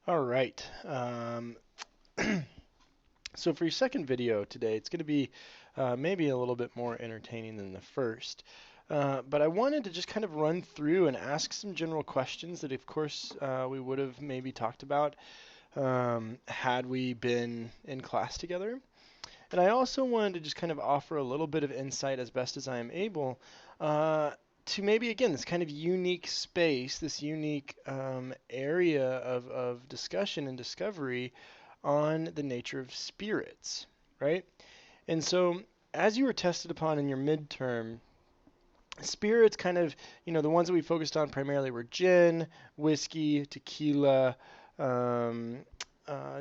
All right. So for your second video today, it's going to be maybe a little bit more entertaining than the first. But I wanted to just kind of run through and ask some general questions that, of course, we would have maybe talked about had we been in class together. And I also wanted to just kind of offer a little bit of insight as best as I am able to maybe, again, this kind of unique space, this unique area of discussion and discovery on the nature of spirits, right? And so, as you were tested upon in your midterm, spirits kind of, the ones that we focused on primarily were gin, whiskey, tequila, um,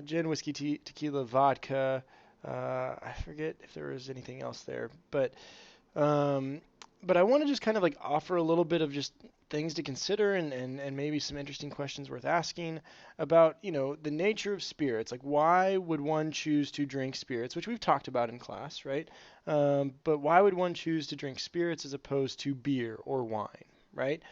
gin, whiskey, tequila, vodka. I forget if there was anything else there, um, but I want to just kind of like offer a little bit of just things to consider and maybe some interesting questions worth asking about, the nature of spirits. Like, why would one choose to drink spirits, which we've talked about in class, right? But why would one choose to drink spirits as opposed to beer or wine, right?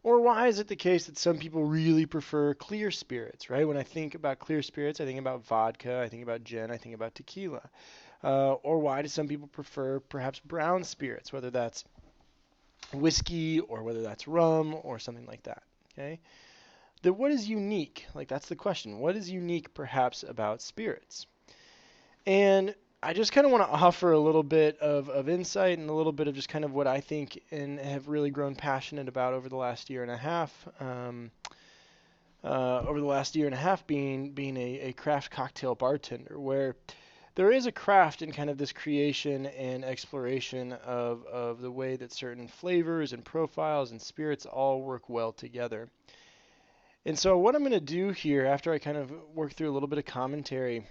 Or why is it the case that some people really prefer clear spirits, right? When I think about clear spirits, I think about vodka, I think about gin, I think about tequila. Or why do some people prefer perhaps brown spirits, whether that's whiskey or whether that's rum or something like that? Okay. What is unique? Like, that's the question. What is unique perhaps about spirits? And I just kind of want to offer a little bit of insight and a little bit of just kind of what I think and have really grown passionate about over the last year and a half. Over the last year and a half being a craft cocktail bartender, where there is a craft in kind of this creation and exploration of the way that certain flavors and profiles and spirits all work well together. And so what I'm going to do here after I kind of work through a little bit of commentary,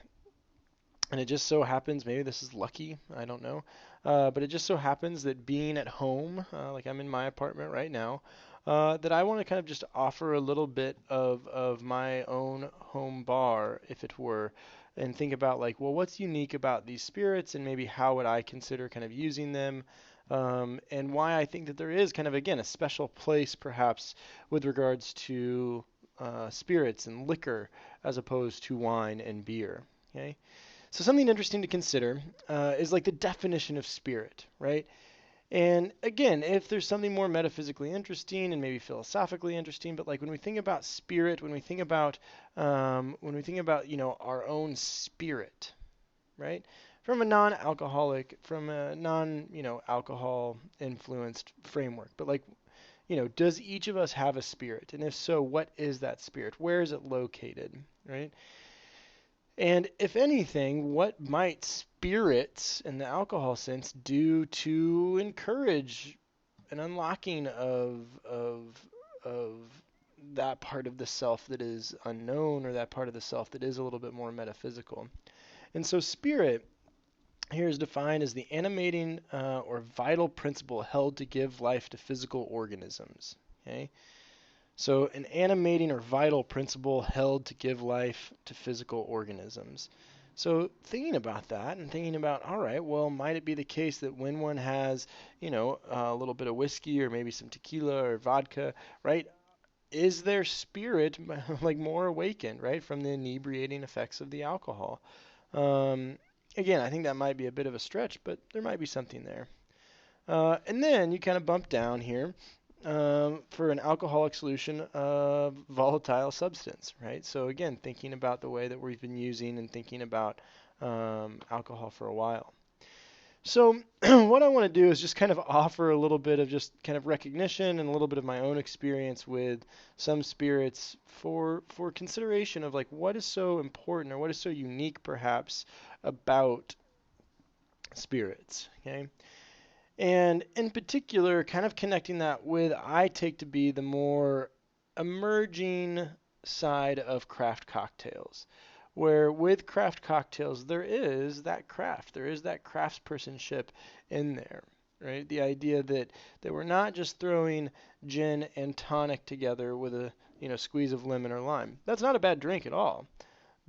and it just so happens, maybe this is lucky, I don't know, but it just so happens that being at home, like I'm in my apartment right now, that I want to kind of just offer a little bit of my own home bar, if it were, and think about like, well, what's unique about these spirits, and maybe how would I consider kind of using them, and why I think that there is kind of, again, a special place perhaps with regards to spirits and liquor as opposed to wine and beer. Okay. So something interesting to consider is like the definition of spirit, right? And again, if there's something more metaphysically interesting and maybe philosophically interesting, but like when we think about spirit, when we think about our own spirit, right? From a non-alcoholic, from a non alcohol influenced framework, but like does each of us have a spirit? And if so, what is that spirit? Where is it located, right? And if anything, what might spirits in the alcohol sense do to encourage an unlocking of that part of the self that is unknown, or that part of the self that is a little bit more metaphysical? And so spirit here is defined as the animating or vital principle held to give life to physical organisms. Okay? So an animating or vital principle held to give life to physical organisms. So thinking about that and thinking about, all right, well, might it be the case that when one has, a little bit of whiskey or maybe some tequila or vodka, right? Is their spirit like more awakened, right, from the inebriating effects of the alcohol? Um, Again, I think that might be a bit of a stretch, but there might be something there. And then you kind of bump down here for an alcoholic solution of volatile substance, right? So again, thinking about the way that we've been using and thinking about alcohol for a while. So what I want to do is just kind of offer a little bit of just kind of recognition and a little bit of my own experience with some spirits for consideration of like what is so important or what is so unique perhaps about spirits, okay? And in particular, kind of connecting that with I take to be the more emerging side of craft cocktails, where with craft cocktails there is that craftspersonship in there, right? The idea that we're not just throwing gin and tonic together with a squeeze of lemon or lime. That's not a bad drink at all,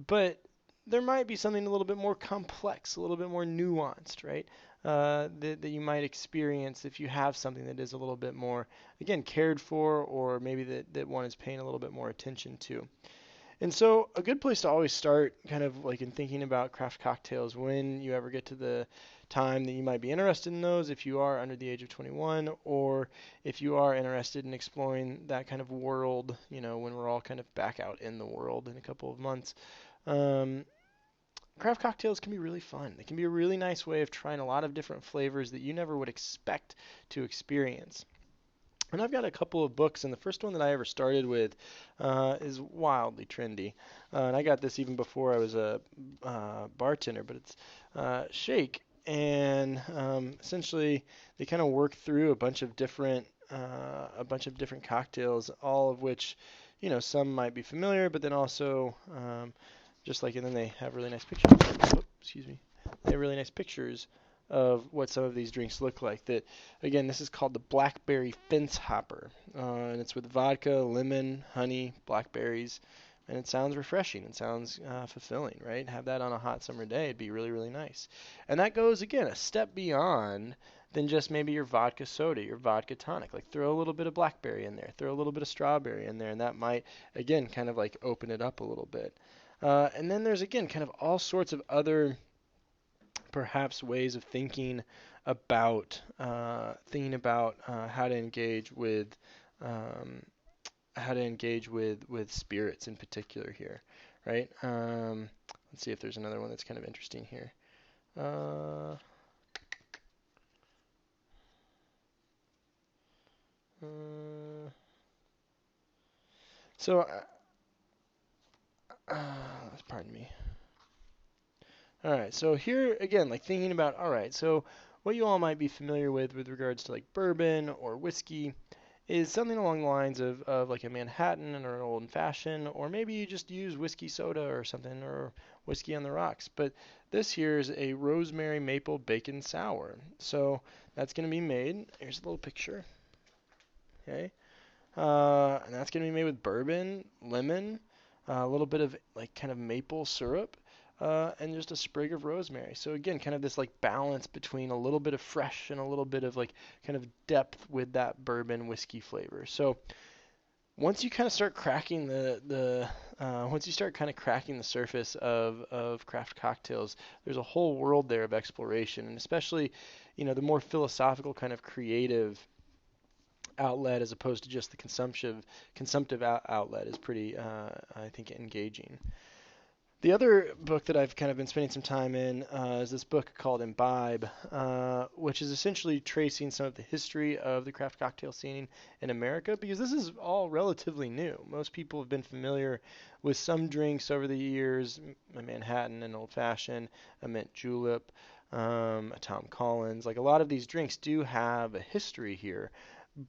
but there might be something a little bit more complex, a little bit more nuanced, right? That you might experience if you have something that is a little bit more, again, cared for, or maybe that one is paying a little bit more attention to. And so a good place to always start kind of like in thinking about craft cocktails when you ever get to the time that you might be interested in those, if you are under the age of 21, or if you are interested in exploring that kind of world, when we're all kind of back out in the world in a couple of months. Um, Craft cocktails can be really fun. They can be a really nice way of trying a lot of different flavors that you never would expect to experience. And I've got a couple of books, and the first one that I ever started with is wildly trendy. And I got this even before I was a bartender, but it's Shake. And essentially, they kind of work through a bunch of different cocktails, all of which, some might be familiar, but then also just like, and then they have really nice pictures. Oh, excuse me. They have really nice pictures of what some of these drinks look like. That again, this is called the Blackberry Fence Hopper, and it's with vodka, lemon, honey, blackberries, and it sounds refreshing. It sounds fulfilling, right? Have that on a hot summer day; it'd be really, really nice. And that goes again a step beyond than just maybe your vodka soda, your vodka tonic. Like throw a little bit of blackberry in there, throw a little bit of strawberry in there, and that might again kind of like open it up a little bit. And then there's again kind of all sorts of other perhaps ways of thinking about um, how to engage with spirits in particular here, right? Let's see if there's another one that's kind of interesting here. Uh, uh, so, pardon me. All right, so here again, like thinking about, all right, so what you all might be familiar with regards to like bourbon or whiskey is something along the lines of like a Manhattan or an old fashioned, or maybe you just use whiskey soda or something, or whiskey on the rocks. But this here is a rosemary maple bacon sour. So that's going to be made. Here's a little picture. Okay. And that's going to be made with bourbon, lemon, a little bit of like kind of maple syrup, and just a sprig of rosemary. So again, kind of this like balance between a little bit of fresh and a little bit of like kind of depth with that bourbon whiskey flavor. So once you kind of start cracking once you start kind of cracking the surface of craft cocktails, there's a whole world there of exploration, and especially, the more philosophical kind of creative outlet as opposed to just the consumptive outlet is pretty, I think, engaging. The other book that I've kind of been spending some time in is this book called Imbibe, which is essentially tracing some of the history of the craft cocktail scene in America, because this is all relatively new. Most people have been familiar with some drinks over the years, a Manhattan, an Old Fashioned, a Mint Julep, a Tom Collins. Like a lot of these drinks do have a history here,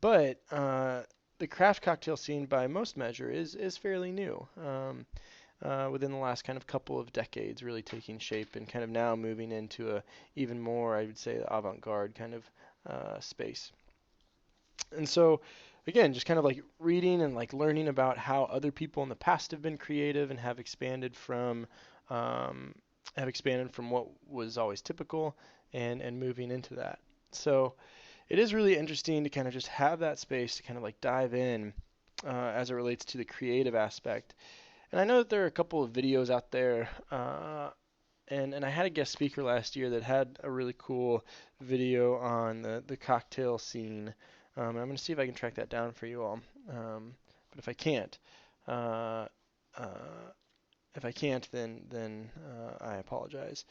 but the craft cocktail scene, by most measure, is fairly new. Within the last kind of couple of decades, really taking shape and kind of now moving into a even more, I would say, avant-garde kind of space. And so, again, just kind of like reading and like learning about how other people in the past have been creative and um, have expanded from what was always typical and moving into that. So it is really interesting to kind of just have that space to kind of like dive in as it relates to the creative aspect. And I know that there are a couple of videos out there, and I had a guest speaker last year that had a really cool video on the cocktail scene. I'm going to see if I can track that down for you all. But uh, uh, if I can't, then I apologize.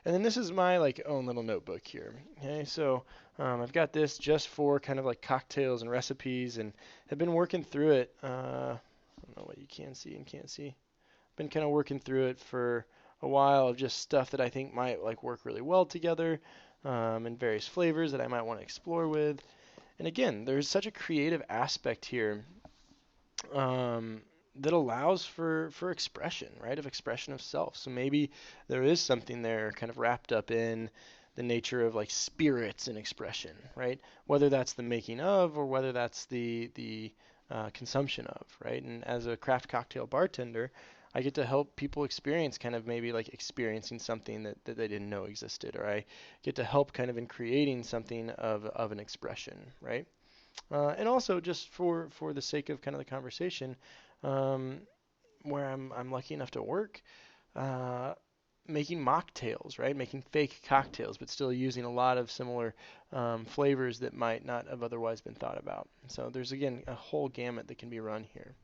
And then this is my like own little notebook here. Okay, so I've got this just for kind of like cocktails and recipes, and have been working through it. I don't know what you can see and can't see. Been kind of working through it for a while of just stuff that I think might like work really well together, and various flavors that I might want to explore with. And again, there's such a creative aspect here, um, that allows for expression, right? Of expression of self. So maybe there is something there kind of wrapped up in the nature of like spirits and expression, right? Whether that's the making of or whether that's the consumption of, right? And as a craft cocktail bartender, I get to help people experience kind of maybe like experiencing something that they didn't know existed, or I get to help kind of in creating something of an expression, right? And also just for the sake of kind of the conversation, um, where I'm lucky enough to work making mocktails, right? Making fake cocktails, but still using a lot of similar flavors that might not have otherwise been thought about. So there's, again, a whole gamut that can be run here.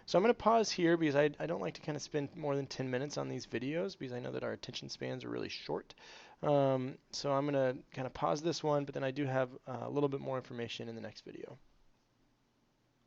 So I'm going to pause here because I don't like to kind of spend more than 10 minutes on these videos because I know that our attention spans are really short. So I'm going to kind of pause this one, but then I do have a little bit more information in the next video.